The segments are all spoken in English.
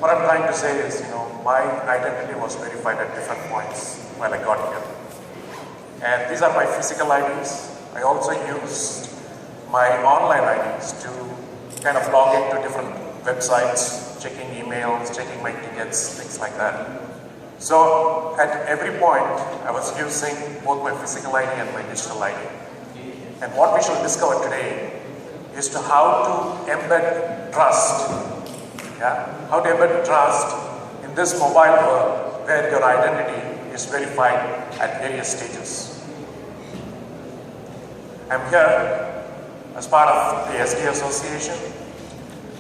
what I'm trying to say is, my identity was verified at different points while I got here. And these are my physical IDs. I also used my online IDs to kind of log into different websites, checking emails, checking my tickets, things like that. So at every point, I was using both my physical ID and my digital ID. And what we shall discover today is to how to embed trust. How to embed trust in this mobile world where your identity is verified at various stages. I'm here as part of the SD Association.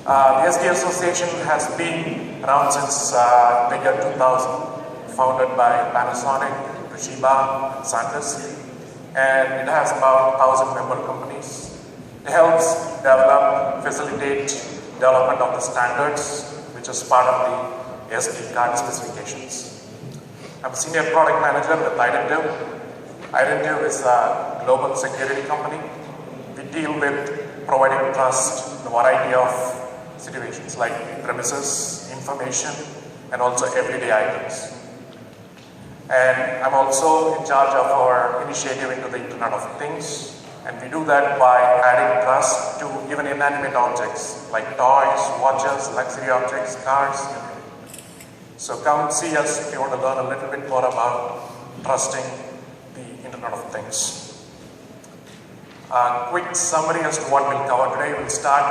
The SD Association has been around since the year 2000, founded by Panasonic, Toshiba, and Santis, and it has about 1,000 member companies. It helps develop, facilitate development of the standards, which is part of the SD card specifications. I'm a senior product manager with Identiv. Identiv is a global security company. We deal with providing trust in a variety of situations like premises, information, and also everyday items. And I'm also in charge of our initiative into the Internet of Things. And we do that by adding trust to even inanimate objects like toys, watches, luxury objects, cars. So come see us if you want to learn a little bit more about trusting the Internet of Things. A quick summary as to what we'll cover today. We'll start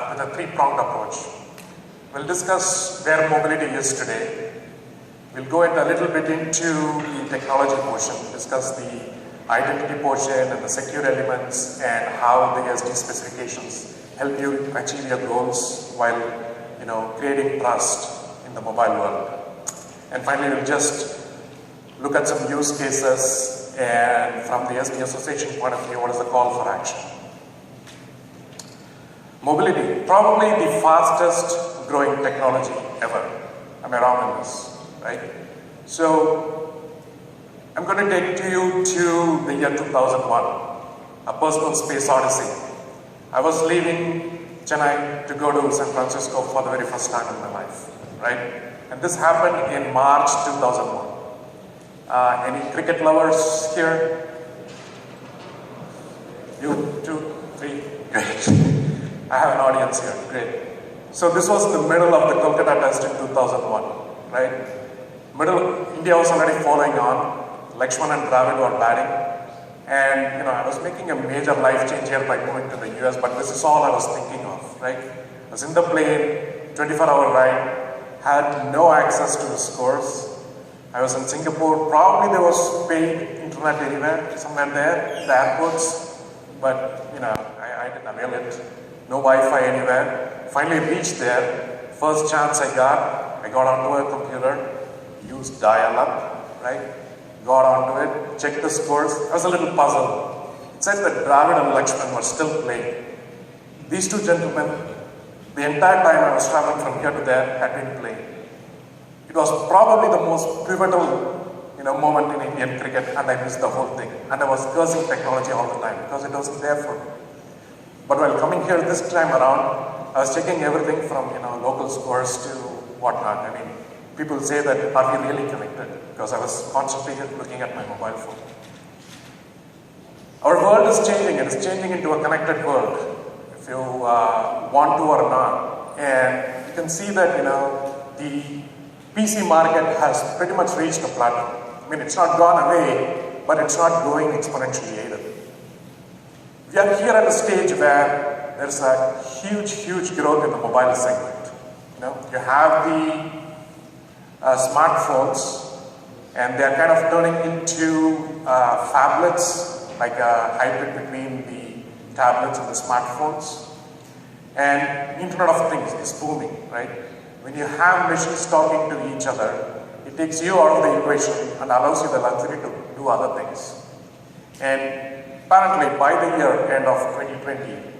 with a three-pronged approach. We'll discuss where mobility is today. We'll go a little bit into the technology portion, discuss the identity portion and the secure elements and how the SD specifications help you achieve your goals while creating trust in the mobile world. And finally, we'll just look at some use cases and from the SD Association point of view, what is the call for action. Mobility, probably the fastest growing technology ever. Am I wrong in this, right? So I'm going to take you to the year 2001, a personal space odyssey. I was leaving Chennai to go to San Francisco for the very first time in my life, right? And this happened in March 2001. Any cricket lovers here? You, 2, 3, great. I have an audience here, great. So this was the middle of the Kolkata test in 2001, right? India was already following on. Lakshman and Dravid were batting, and I was making a major life change here by moving to the US, but this is all I was thinking of, right? I was in the plane, 24-hour ride, had no access to the scores. I was in Singapore, probably there was paid internet anywhere, somewhere there, in the airports, but I didn't avail it. No Wi-Fi anywhere. Finally reached there, first chance I got onto a computer, used dial-up, right? Got onto it, checked the scores. I was a little puzzled. It said that Dravid and Lakshman were still playing. These two gentlemen, the entire time I was traveling from here to there, had been playing. It was probably the most pivotal moment in Indian cricket, and I missed the whole thing. And I was cursing technology all the time because it wasn't there for me. But while coming here this time around, I was checking everything from local scores to whatnot. I mean, people say that, are we really connected? Because I was constantly looking at my mobile phone. Our world is changing, and it's changing into a connected world, if you want to or not. And you can see that, the PC market has pretty much reached a plateau. I mean, it's not gone away, but it's not growing exponentially either. We are here at a stage where there's a huge growth in the mobile segment. You have the smartphones, and they're kind of turning into phablets, like a hybrid between the tablets and the smartphones. And Internet of Things is booming, right? When you have machines talking to each other, it takes you out of the equation and allows you the luxury to do other things. And apparently, by the year end of 2020,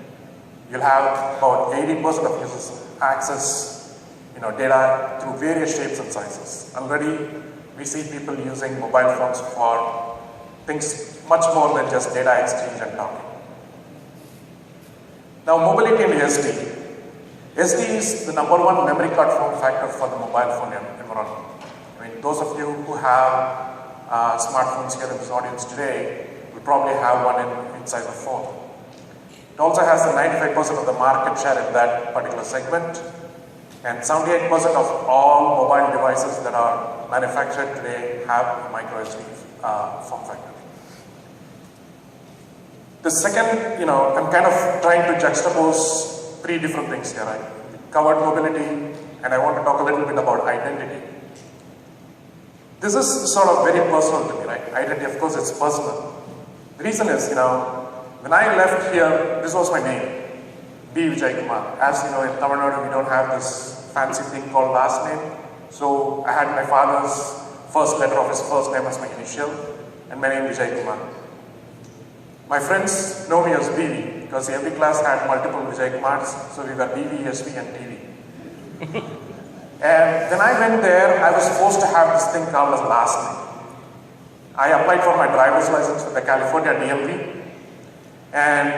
you'll have about 80% of users access data through various shapes and sizes. Already, we see people using mobile phones for things much more than just data exchange and talking. Now, mobility in SD. SD is the #1 memory card form factor for the mobile phone environment. I mean, those of you who have smartphones here in this audience today will probably have one inside the phone. It also has the 95% of the market share in that particular segment, and 78% of all mobile devices that are manufactured today have a micro SD form factor. The second, I'm kind of trying to juxtapose three different things here. I covered mobility, and I want to talk a little bit about identity. This is sort of very personal to me, right? Identity, of course, it's personal. The reason is, when I left here, this was my name, B. Vijay Kumar. As you know, in Tamil Nadu, we don't have this fancy thing called last name. So I had my father's first letter of his first name as my initial, and my name Vijay Kumar. My friends know me as BV, because every class had multiple Vijay Kumars, so we were BV, SV, and TV. And when I went there, I was forced to have this thing called as last name. I applied for my driver's license with the California DMV, and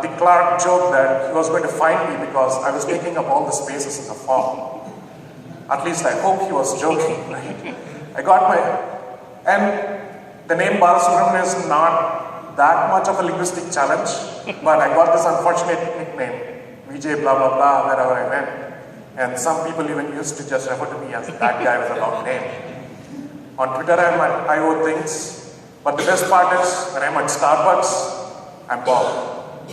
the clerk joked that he was going to fine me because I was taking up all the spaces in the form. At least I hope he was joking, right? I got and the name Balasubramanian is not that much of a linguistic challenge, but I got this unfortunate nickname, Vijay blah blah blah, wherever I went. And some people even used to just refer to me as that guy with a long name. On Twitter, I owe things, but the best part is when I'm at Starbucks, I'm Bob.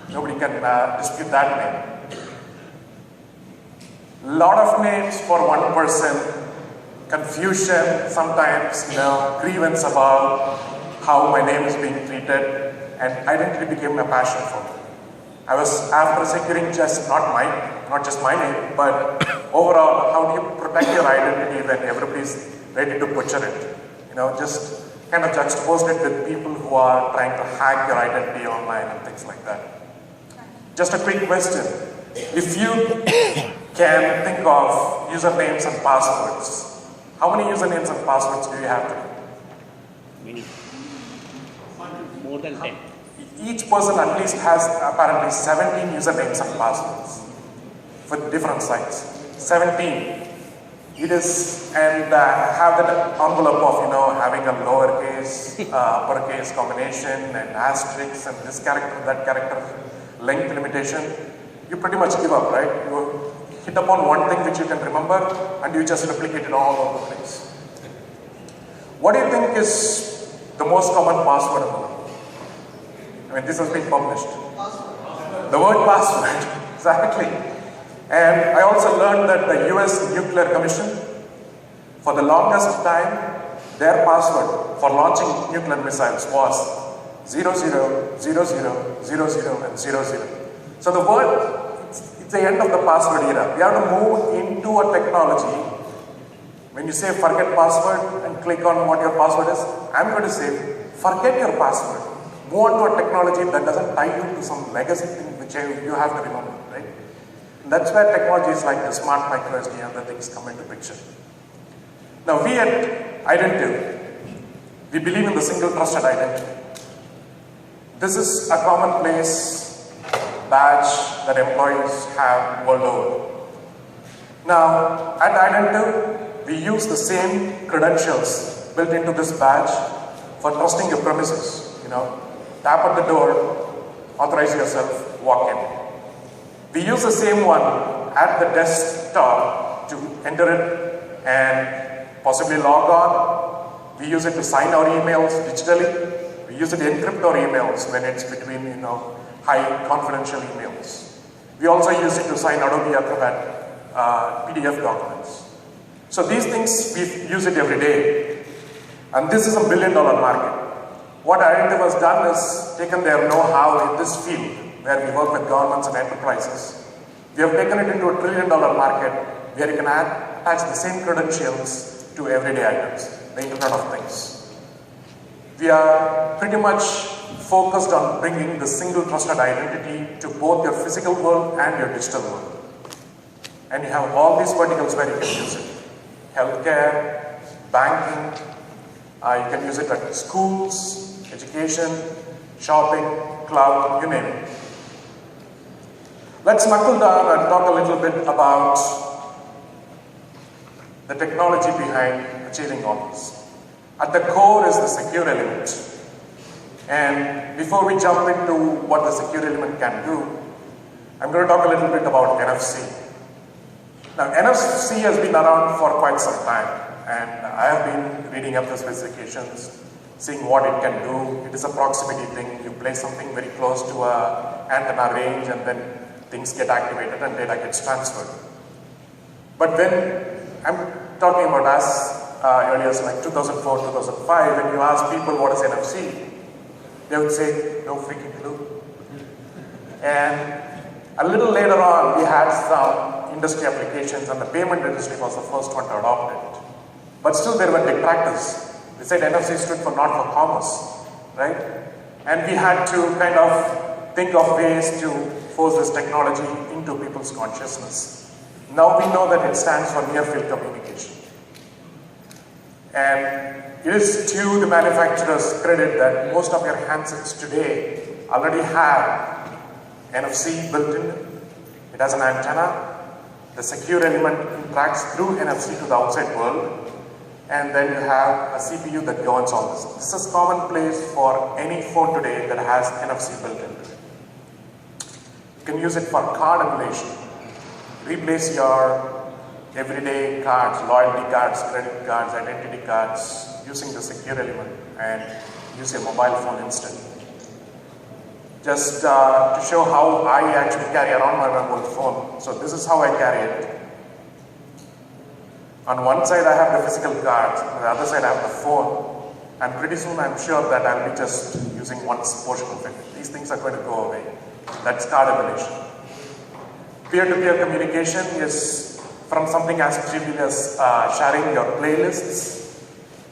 Nobody can dispute that name. Lot of names for one person, confusion, sometimes, grievance about how my name is being treated, and identity became a passion for me. I was after securing not just my name, but overall, how do you protect your identity when everybody's ready to butcher it? Just kind of juxtaposed it with people who are trying to hack your identity online and things like that. Just a quick question. If you can think of usernames and passwords, how many usernames and passwords do you have today? Many. More than 10. Each person at least has apparently 17 usernames and passwords for different sites. 17. It is, and have that envelope of, having a lowercase, uppercase combination, and asterisks, and this character, that character, length limitation. You pretty much give up, right? You hit upon one thing which you can remember, and you just replicate it all over the place. What do you think is the most common password in the world? I mean, this has been published. The word password, exactly. And I also learned that the US Nuclear Commission, for the longest time, their password for launching nuclear missiles was 00, 00, 00, and 00. So the word, it's the end of the password era. We have to move into a technology. When you say forget password and click on what your password is, I'm going to say forget your password. Move on to a technology that doesn't tie you to some legacy thing which you have to remember, right? And that's where technologies like the smart micro SD and other things come into picture. Now we at Identity, we believe in the single trusted identity. This is a commonplace badge that employees have world over. Now at Identity, we use the same credentials built into this badge for trusting your premises. Tap at the door, authorize yourself, walk in. We use the same one at the desktop to enter it and possibly log on. We use it to sign our emails digitally. We use it to encrypt our emails when it's between, high confidential emails. We also use it to sign Adobe Acrobat PDF documents. So these things, we use it every day. And this is a $1 billion market. What Identity has done is taken their know-how in this field, where we work with governments and enterprises. We have taken it into a $1 trillion market, where you can attach the same credentials to everyday items, the Internet of Things. We are pretty much focused on bringing the single trusted identity to both your physical world and your digital world. And you have all these verticals where you can use it. Healthcare, banking, you can use it at schools, education, shopping, cloud, you name it. Let's knuckle down and talk a little bit about the technology behind achieving all this. At the core is the secure element. And before we jump into what the secure element can do, I'm going to talk a little bit about NFC. Now, NFC has been around for quite some time, and I have been reading up the specifications, seeing what it can do. It is a proximity thing. You place something very close to an antenna range, and then things get activated and data gets transferred. But when I'm talking about as early as like 2004, 2005, when you ask people what is NFC, they would say, no freaking clue. And a little later on, we had some industry applications, and the payment industry was the first one to adopt it. But still there were detractors. They said NFC stood for not for commerce, right? And we had to kind of think of ways to force this technology into people's consciousness. Now we know that it stands for near field communication. And it is to the manufacturer's credit that most of your handsets today already have NFC built in. It has an antenna. The secure element interacts through NFC to the outside world. And then you have a CPU that governs all this. This is commonplace for any phone today that has NFC built in. You can use it for card emulation. Replace your everyday cards, loyalty cards, credit cards, identity cards, using the secure element, and use your mobile phone instead. Just to show how I actually carry around my mobile phone. So this is how I carry it. On one side I have the physical cards, on the other side I have the phone, and pretty soon I'm sure that I'll be just using one portion of it. These things are going to go away. That's card emulation. Peer-to-peer communication is from something as trivial as sharing your playlists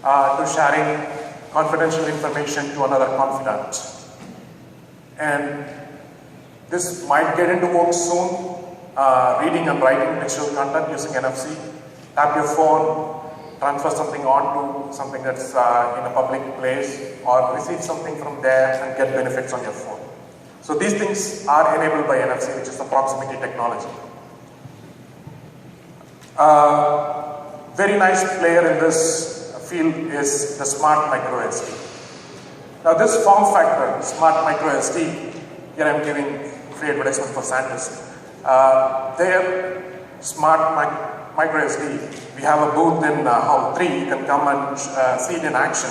to sharing confidential information to another confidant. And this might get into work soon, reading and writing digital content using NFC. Tap your phone, transfer something onto something that's in a public place, or receive something from there and get benefits on your phone. So these things are enabled by NFC, which is the proximity technology. Very nice player in this field is the smart micro SD. Now this form factor, smart micro SD, here I'm giving free advertisement for Santis. Their smart micro SD, we have a booth in Hall 3, you can come and see it in action.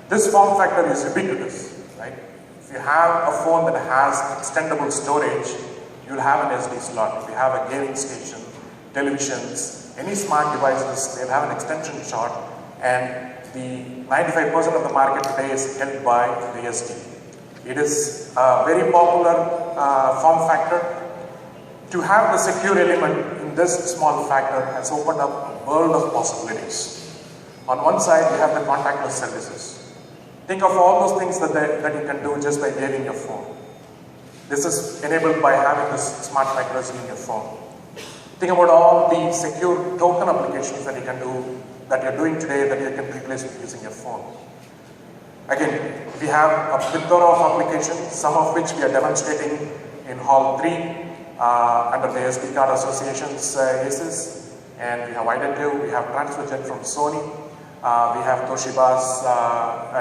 This form factor is ubiquitous, right? If you have a phone that has extendable storage, you'll have an SD slot. If you have a gaming station, televisions, any smart devices, they'll have an extension slot, and the 95% of the market today is held by the SD. It is a very popular form factor. To have the secure element in this small factor has opened up a world of possibilities. On one side, you have the contactless services. Think of all those things that you can do just by waving your phone. This is enabled by having this smart micro SD in your phone. Think about all the secure token applications that you can do, that you're doing today, that you can replace with using your phone. Again, we have a plethora of applications, some of which we are demonstrating in Hall 3 under the SD Card Association's ACES, and we have Identive, we have TransferJet from Sony, we have Toshiba's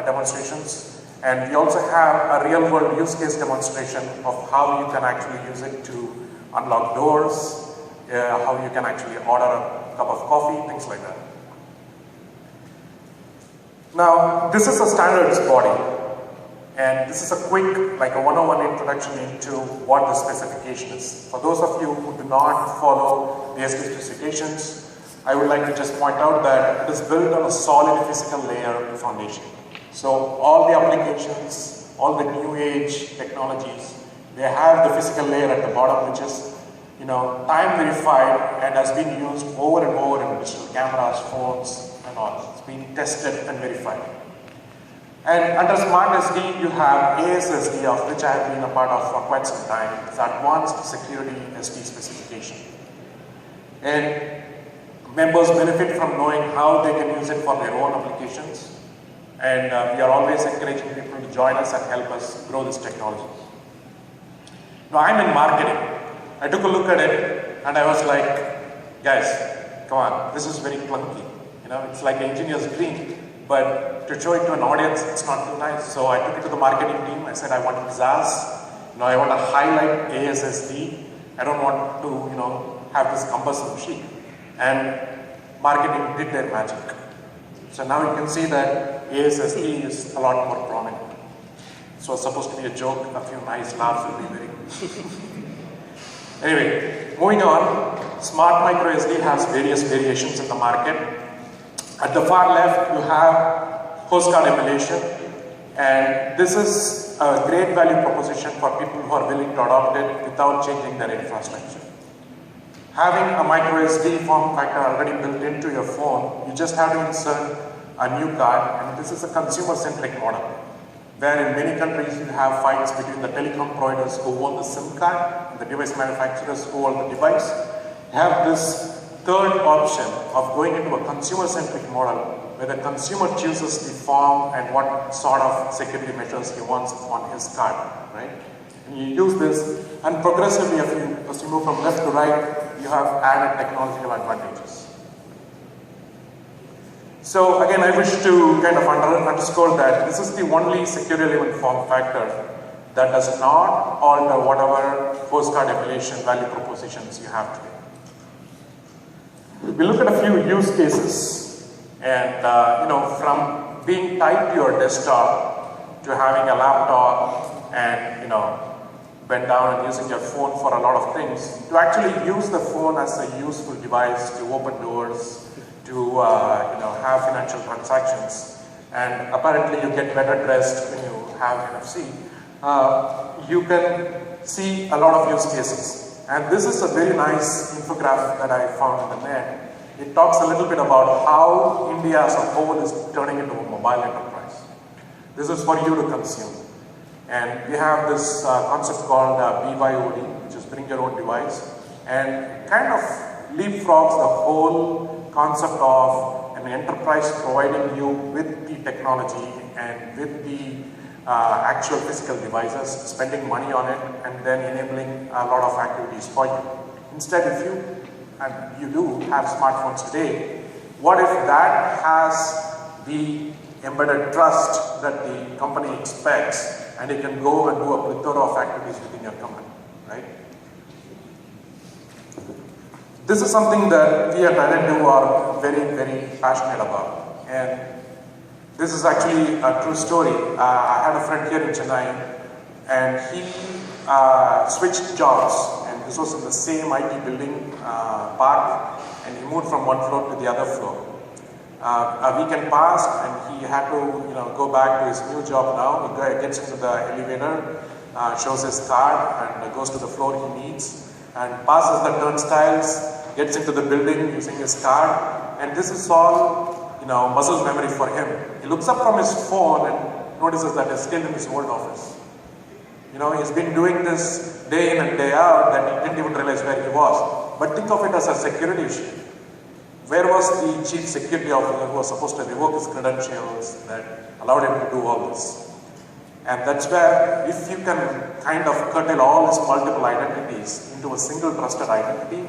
demonstrations, and we also have a real-world use case demonstration of how you can actually use it to unlock doors, how you can actually order a cup of coffee, things like that. Now, this is a standards body, and this is a quick, like a 101 introduction into what the specification is. For those of you who do not follow the SD specifications, I would like to just point out that it is built on a solid physical layer foundation. So all the applications, all the new age technologies, they have the physical layer at the bottom, which is time verified and has been used over and over in digital cameras, phones, and all. It's been tested and verified. And under Smart SD, you have ASSD, of which I have been a part of for quite some time. It's Advanced Security SD specification. And members benefit from knowing how they can use it for their own applications. And we are always encouraging people to join us and help us grow this technology. Now, I'm in marketing. I took a look at it and I was like, guys, come on, this is very clunky. You know, it's like an engineer's dream, but to show it to an audience, it's not too nice. So I took it to the marketing team. I said, I want pizzazz. You know, I want to highlight ASSD. I don't want to, you know, have this cumbersome sheet. And marketing did their magic. So now you can see that ASSD is a lot more prominent. So it's supposed to be a joke, a few nice laughs will be very good. Anyway, moving on, Smart Micro SD has various variations in the market. At the far left, you have postcard emulation, and this is a great value proposition for people who are willing to adopt it without changing their infrastructure. Having a micro SD form factor already built into your phone, you just have to insert a new card, and this is a consumer-centric model, where in many countries you have fights between the telecom providers who own the SIM card and the device manufacturers who own the device. You have this third option of going into a consumer-centric model where the consumer chooses the form and what sort of security measures he wants on his card, right? And you use this, and progressively as you move from left to right, you have added technological advantages. So again, I wish to kind of underscore that this is the only securely relevant form factor that does not alter whatever postcard emulation value propositions you have today. We look at a few use cases, and you know, from being tied to your desktop to having a laptop and, you know, bend down and using your phone for a lot of things, to actually use the phone as a useful device to open doors, to you know, have financial transactions, and apparently you get better dressed when you have NFC. You can see a lot of use cases. And this is a very nice infographic that I found on the net. It talks a little bit about how India as a whole is turning into a mobile enterprise. This is for you to consume. And we have this concept called BYOD, which is bring your own device, and kind of leapfrogs the whole concept of an enterprise providing you with the technology and with the actual physical devices, spending money on it, and then enabling a lot of activities for you. Instead, if you, and you do have smartphones today, what if that has the embedded trust that the company expects, and it can go and do a plethora of activities within your company, right? This is something that we at Identity are very, very passionate about. And this is actually a true story. I had a friend here in Chennai, and he switched jobs, and this was in the same IT building park, and he moved from one floor to the other floor. A weekend passed, and he had to, you know, go back to his new job now. He gets into the elevator, shows his card, and goes to the floor he needs, and passes the turnstiles, gets into the building using his card, and this is all, you know, muscle memory for him. He looks up from his phone and notices that he's still in his old office. You know, he's been doing this day in and day out that he didn't even realize where he was. But think of it as a security issue. Where was the chief security officer who was supposed to revoke his credentials that allowed him to do all this? And that's where, if you can kind of curtail all these multiple identities into a single trusted identity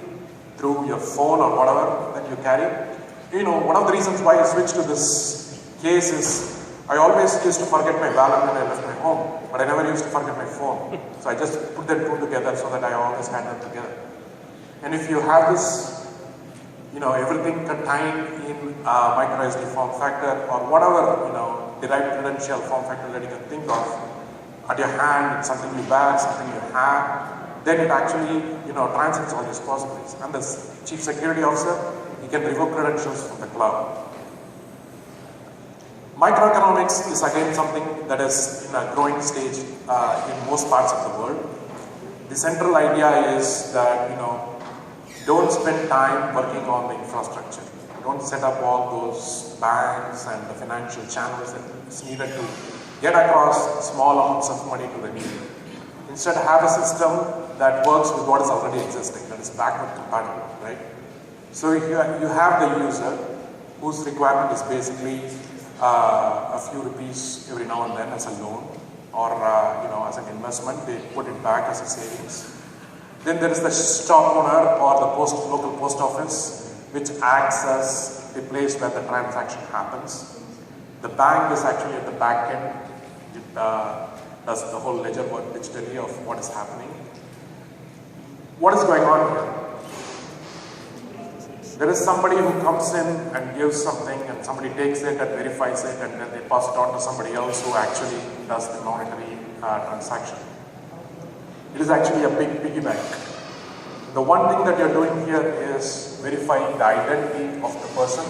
through your phone or whatever that you carry, you know, one of the reasons why I switched to this case is I always used to forget my wallet when I left my home, but I never used to forget my phone. So I just put them two together so that I always had them together. And if you have this, you know, everything contained in micro SD form factor or whatever, you know, derived credential form factor that you can think of at your hand, it's something you wear, something you have, then it actually, you know, transcends all these possibilities. And the chief security officer, he can revoke credentials from the cloud. Microeconomics is again something that is in a growing stage in most parts of the world. The central idea is that, you know, don't spend time working on the infrastructure. Don't set up all those banks and the financial channels that is needed to get across small amounts of money to the needy. Instead, have a system that works with what is already existing, that is backward compatible, right? So if you have the user whose requirement is basically a few rupees every now and then as a loan, or you know, as an investment, they put it back as a savings. Then there is the shop owner or the local post office, which acts as the place where the transaction happens. The bank is actually at the back end. It does the whole ledger work digitally of what is happening. What is going on here? There is somebody who comes in and gives something, and somebody takes it and verifies it, and then they pass it on to somebody else who actually does the monetary transaction. It is actually a big piggy bank. The one thing that you're doing here is verifying the identity of the person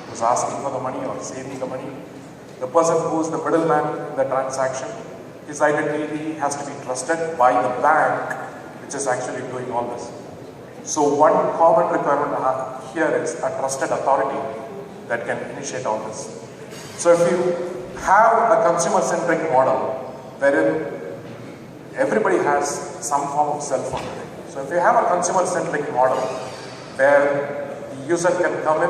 who's asking for the money or saving the money. The person who is the middleman in the transaction, his identity has to be trusted by the bank, which is actually doing all this. So one common requirement here is a trusted authority that can initiate all this. So if you have a consumer-centric model wherein everybody has some form of cell phone today. So if you have a consumer-centric model where the user can come in,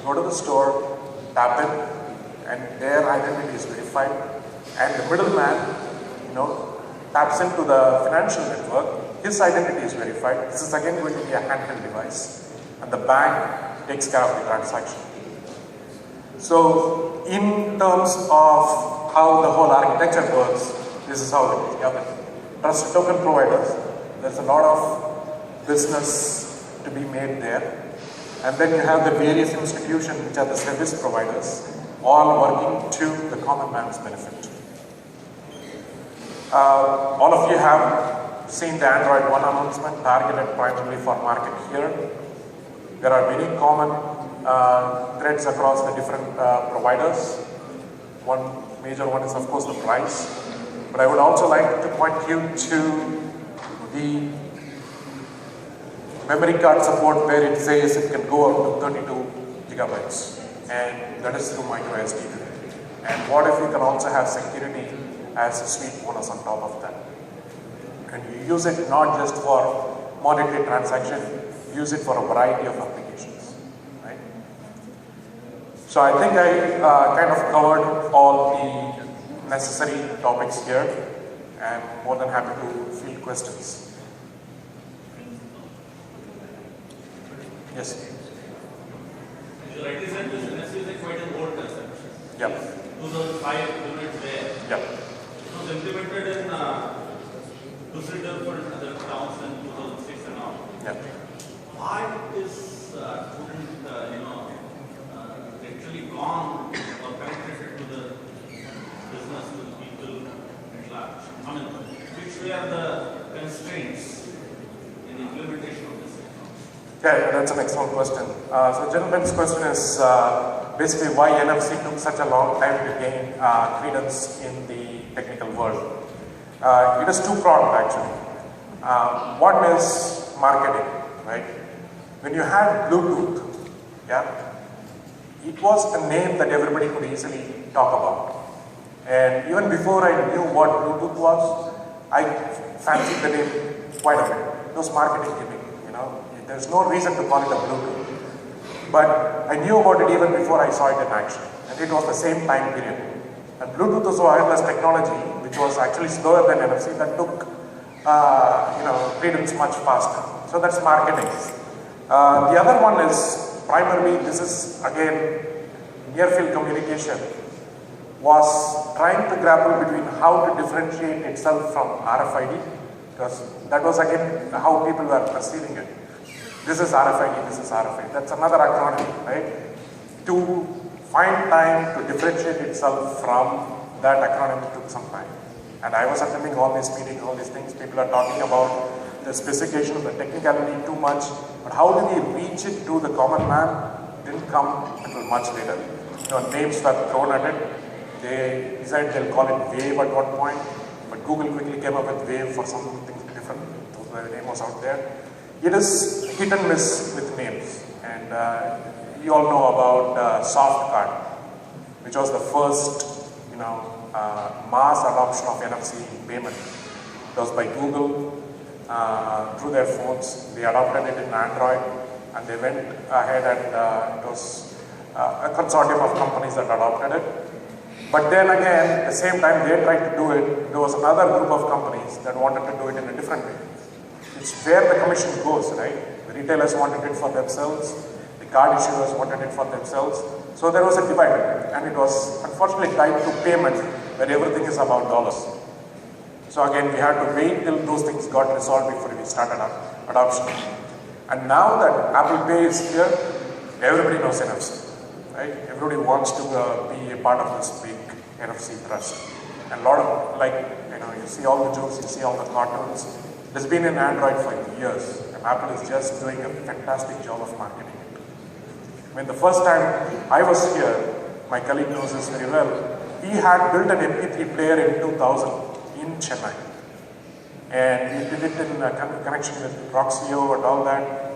go to the store, tap in, and their identity is verified, and the middleman, taps into the financial network, his identity is verified. This is again going to be a handheld device, and the bank takes care of the transaction. So in terms of how the whole architecture works, this is how it is. You have the trusted token providers. There's a lot of business to be made there. And then you have the various institutions, which are the service providers, all working to the common man's benefit. All of you have seen the Android One announcement targeted primarily for market here. There are many common threads across the different providers. One major one is, of course, the price. But I would also like to point you to the memory card support, where it says it can go up to 32 gigabytes. And that is through microSD today. And what if you can also have security as a sweet bonus on top of that? And you use it not just for monetary transaction, use it for a variety of applications, right? So I think I kind of covered all the necessary topics here, and more than happy to field questions. Yes? You rightly said this NFC is quite an old concept. Yeah. 2005 units there. Yeah. It was implemented in Düsseldorf and other towns in 2006 and all. Yeah. Why is couldn't actually gone or penetrated to the business, to the people at large? I mean, which were the constraints in the implementation of this? Yeah, that's an excellent question. So gentleman's question is basically why NFC took such a long time to gain credence in the technical world. It is two-pronged actually. One is marketing, right? When you had Bluetooth, yeah, it was a name that everybody could easily talk about. And even before I knew what Bluetooth was, I fancied the name quite a bit. It was marketing gimmick, There's no reason to call it a Bluetooth. But I knew about it even before I saw it in action. And it was the same time period. And Bluetooth was a wireless technology, which was actually slower than NFC, that took credence much faster. So that's marketing. The other one is primarily, this is again near field communication, was trying to grapple between how to differentiate itself from RFID, because that was again how people were perceiving it. This is RFID, this is RFID. That's another acronym, right? To find time to differentiate itself from that acronym took some time. And I was attending all these meetings, all these things. People are talking about the specification, the technicality too much. But how do we reach it to the common man? Didn't come until much later. Names were thrown at it. They decided they'll call it Wave at one point. But Google quickly came up with Wave for something different. The name was out there. It is hit and miss with names. And you all know about soft card, which was the first, mass adoption of NFC payment. It was by Google through their phones. They adopted it in Android, and they went ahead and it was a consortium of companies that adopted it. But then again, at the same time they tried to do it, there was another group of companies that wanted to do it in a different way. It's where the commission goes, right? The retailers wanted it for themselves, the card issuers wanted it for themselves. So there was a divide, and it was unfortunately tied to payment, where everything is about dollars. So again, we had to wait till those things got resolved before we started adoption. And now that Apple Pay is here, everybody knows NFC, right? Everybody wants to be a part of this big NFC trust. And a lot of, like, you see all the jokes, you see all the cartoons. It's been in Android for years, and Apple is just doing a fantastic job of marketing it. I mean, the first time I was here, my colleague knows this very well, he had built an MP3 player in 2000 in Chennai. And we did it in connection with Roxio and all that.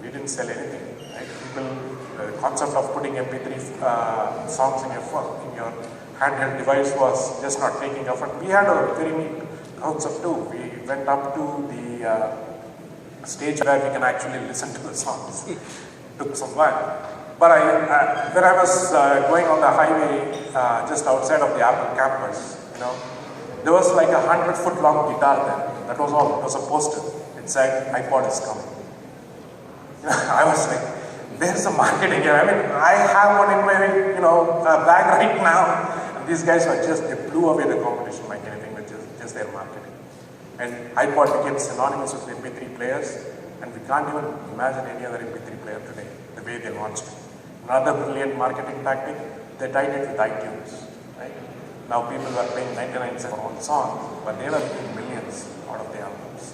We didn't sell anything, right? The concept of putting MP3 songs in your phone, in your handheld device was just not taking off. And we had a very neat concept too. We went up to the stage where we can actually listen to the songs. Took some while. But when I was going on the highway just outside of the Apple campus, there was like a 100-foot long guitar there. That was all. It was a poster. It said, iPod is coming. I was like, where's the marketing here? I mean, I have one in my bag right now. And these guys were they blew away the competition like anything with just their marketing. And iPod became synonymous with MP3 players, and we can't even imagine any other MP3 player today, the way they launched it. Another brilliant marketing tactic, they tied it with iTunes, right? Now people are paying 99 cents for one song, but they were making millions out of the albums.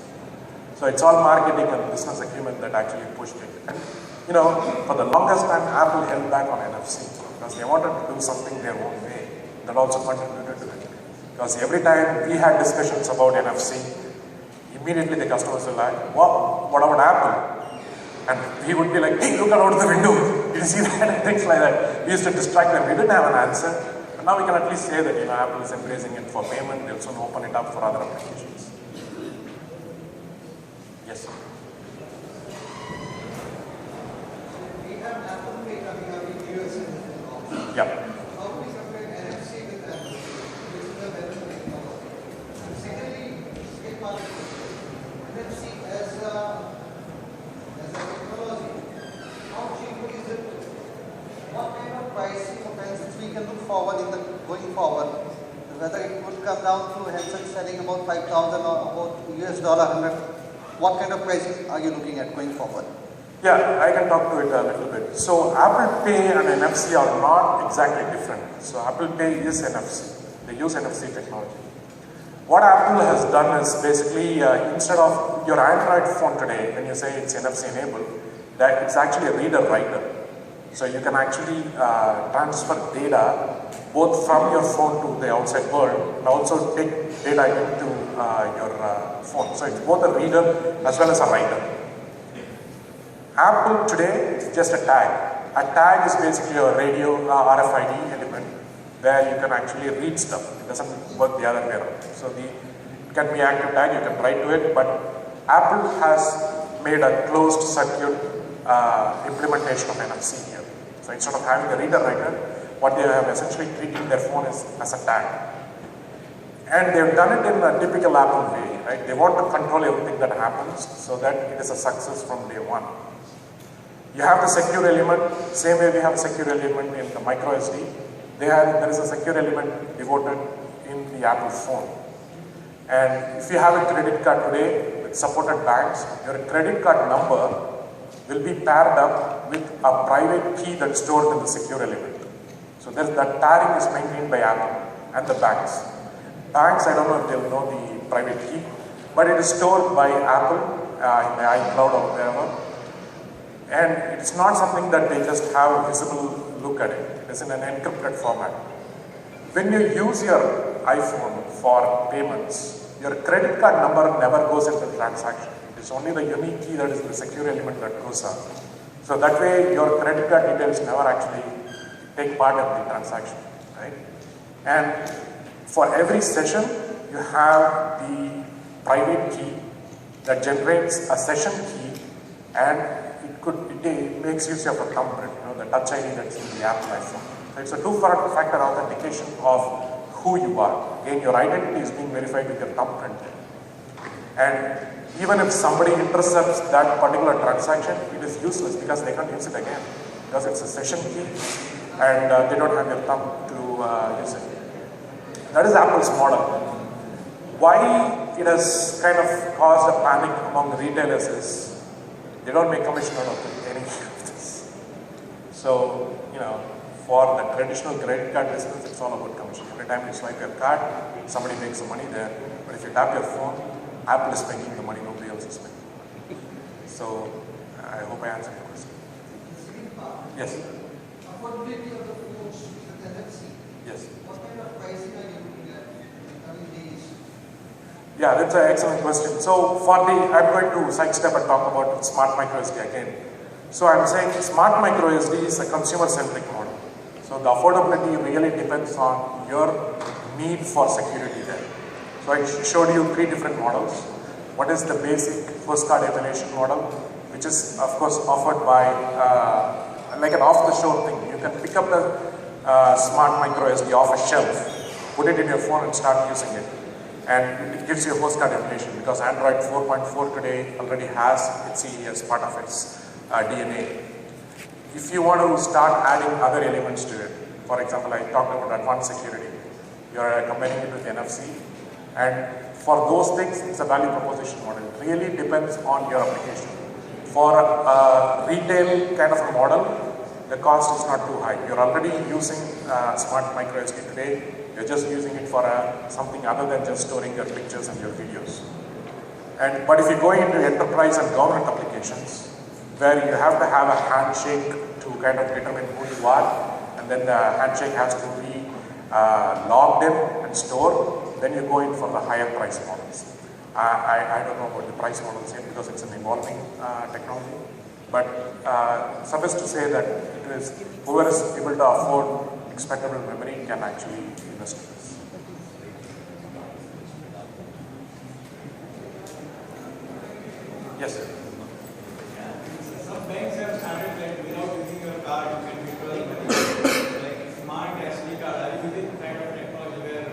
So it's all marketing and business acumen that actually pushed it. And for the longest time, Apple held back on NFC because they wanted to do something their own way. That also contributed to it. Because every time we had discussions about NFC, immediately the customers were like, wow, what about Apple? And we would be like, hey, look out the window. Did you see that? And things like that. We used to distract them. We didn't have an answer. But now we can at least say that Apple is embracing it for payment. They'll soon open it up for other applications. Yes, sir. We have Apple Pay coming up in US and Yeah. how do we compare NFC with Apple Pay, which is a better technology? And secondly, skip part NFC as a technology, how cheap is it? What kind of pricing potentials we can look forward going forward? Whether it would come down to handset selling about 5,000 or about US dollar 100. What kind of pricing are you looking at going forward? Yeah, I can talk to it a little bit. So Apple Pay and NFC are not exactly different. So Apple Pay is NFC. They use NFC technology. What Apple has done is basically, instead of your Android phone today, when you say it's NFC enabled, that it's actually a reader-writer. So you can actually transfer data both from your phone to the outside world and also take data into your phone. So it's both a reader as well as a writer. Apple today is just a tag. A tag is basically a radio RFID element where you can actually read stuff. It doesn't work the other way around. So it can be active tag, you can write to it, but Apple has made a closed circuit implementation of NFC here. So instead of having a reader-writer, what they have essentially treated their phone is as a tag. And they've done it in a typical Apple way, right? They want to control everything that happens so that it is a success from day one. You have the secure element, same way we have a secure element in the micro SD. There is a secure element devoted in the Apple phone. And if you have a credit card today with supported banks, your credit card number will be paired up with a private key that's stored in the secure element. So that pairing is maintained by Apple and the banks. Banks, I don't know if they'll know the private key, but it is stored by Apple in the iCloud or wherever. And it's not something that they just have a visible look at it. It is in an encrypted format. When you use your iPhone for payments, your credit card number never goes into the transaction. It is only the unique key that is the secure element that goes up. So that way your credit card details never actually take part in the transaction, right? And for every session, you have the private key that generates a session key, and it makes use of a thumbprint, the touch ID that's in the Apple iPhone. So it's a two-factor authentication of who you are. Again, your identity is being verified with your thumbprint. And Even if somebody intercepts that particular transaction, it is useless because they can't use it again because it's a session key and they don't have their thumb to use it. That is Apple's model. Why it has kind of caused a panic among the retailers is they don't make commission out of any of this. So, for the traditional credit card business, it's all about commission. Every time you swipe your card, somebody makes some money there. But if you tap your phone, Apple is making the money, nobody else is making. So, I hope I answered your question. Yes. Affordability of the phones with NFC. Yes. What kind of pricing are you looking at in coming days? Yeah, that's an excellent question. So, I'm going to sidestep and talk about smart micro SD again. So, I'm saying smart micro SD is a consumer-centric model. So, the affordability really depends on your need for security there. So, I showed you 3 different models. What is the basic first card emulation model, which is of course offered by like an off-the-shelf thing. You can pick up the smart micro SD off a shelf, put it in your phone and start using it. And it gives you a postcard emulation because Android 4.4 today already has HCE as part of its DNA. If you want to start adding other elements to it, for example, I talked about advanced security. You are combining it with NFC. And for those things, it's a value proposition model. It really depends on your application. For a retail kind of a model, the cost is not too high. You're already using smart micro SD today. You're just using it for something other than just storing your pictures and your videos. But if you're going into enterprise and government applications, where you have to have a handshake to kind of determine who you are, and then the handshake has to be logged in and stored, then you go in for the higher price models. I don't know about the price models yet because it's an evolving technology, but suffice to say that it is whoever is able to afford expectable memory can actually invest in this. Yes, sir. Some banks have started like without using your card, you can withdraw the money. Like smart SD card, are you using kind of technology where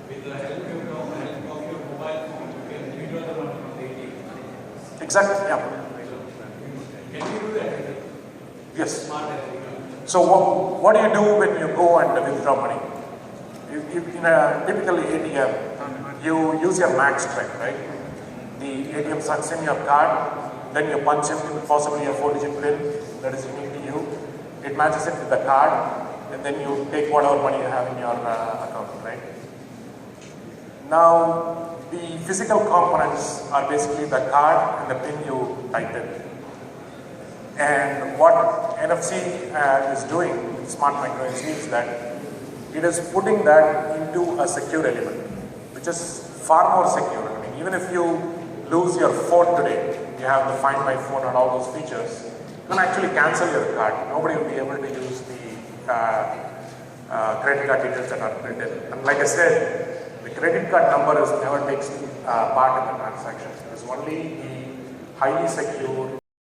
with the help of your mobile phone, you can withdraw the money from the ATM? Exactly, yeah. Can you do that? Yes. Smart SD card. So what do you do when you go and withdraw money? In a typical ATM, you use your max strike, right? The ATM sends in your card, then you punch in possibly a 4-digit PIN that is unique to you. It matches it with the card, and then you take whatever money you have in your account, right? Now, the physical components are basically the card and the PIN you type in. And what NFC is doing with Smart Micro SD is that it is putting that into a secure element, which is far more secure. I mean, even if you lose your phone today, you have the Find My Phone and all those features, you can actually cancel your card. Nobody will be able to use the credit card details that are printed. And like I said, the credit card number never takes part in the transaction. It is only the highly secure